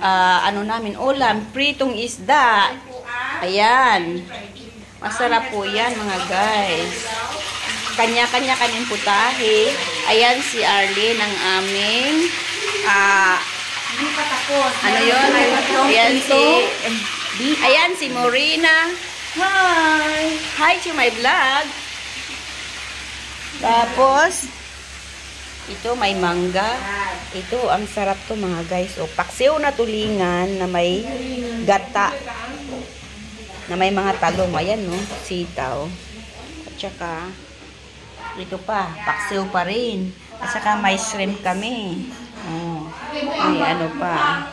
ano namin, ulam, pritong isda. Ayan. Masarap po yan, mga guys. Kanya-kanya kaming putahe. Ayan si Arlene, ang aming ano yun? Ayan si Morena. Hi! Hi to my vlog. Tapos, ito may mangga. Ito, ang sarap to mga guys. O, paksiw na tulingan na may gata. Na may mga talong. Ayan, no? Sitaw. At saka, ito pa, paksiw pa rin. At saka may shrimp kami. Oh, may ano pa.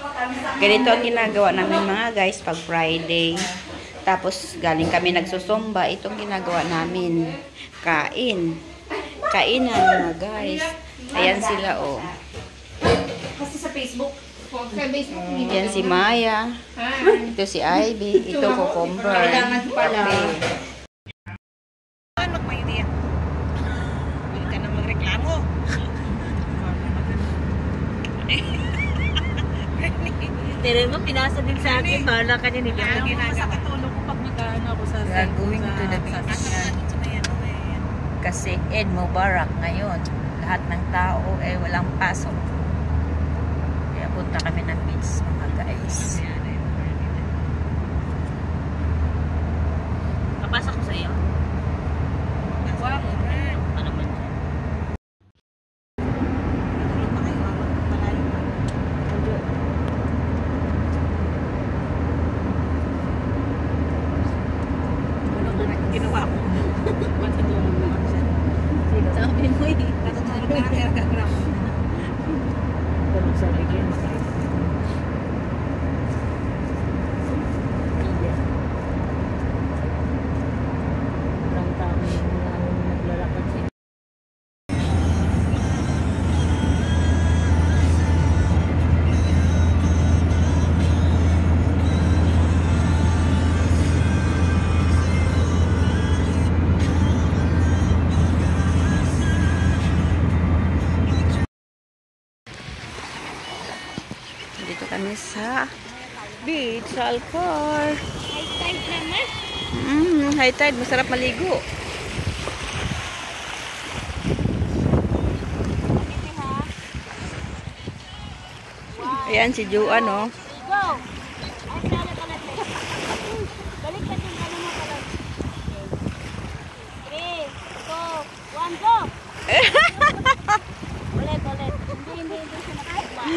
Ganito ang ginagawa namin mga guys pag Friday. Tapos, galing kami nagsusumba. Itong ginagawa namin. Kain. Kainan mga guys. Ayan sila, oh. Kasi sa Facebook. Yan si Maya. Ito si Ivy. Ito cucumber. Kailangan pala. Magmaidiya. Huwag ka na magreklamo. Pero mo, pinasa din sa akin. Bahala ka din. Sa katulog ko pag nag-ano ako sa Going to the beach. Kasi Eid Mubarak ngayon. Lahat ng tao ay walang pasok. Kaya punta kami ng beach mga guys. Kapasa ko sa iyo. Wow. Ano ba dyan? Ginawa ko. Sabi mo eh. Dito kami sa beach, sa Alcor. High tide naman. High tide, masarap maligo. Ayan si Juan, oh. Go! Ay, sala pala. Balik ka din. Ano mo pala? 3, 2, 1, go! Ulit. Hindi siya nakakita.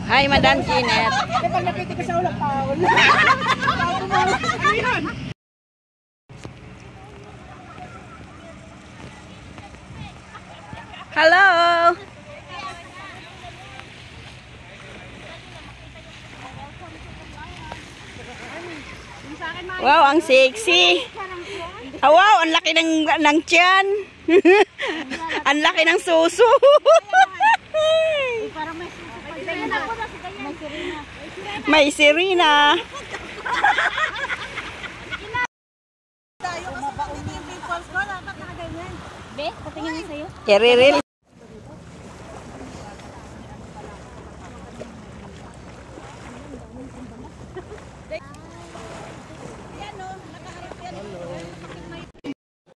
Hi, Madam Jeanette. Pag napiti ko sa ulang taon. Hello! Wow, ang sexy. Oh, wow, ang laki ng tiyan. Ang laki ng suso. May Serena. Be, patingin na sa'yo. Eriril.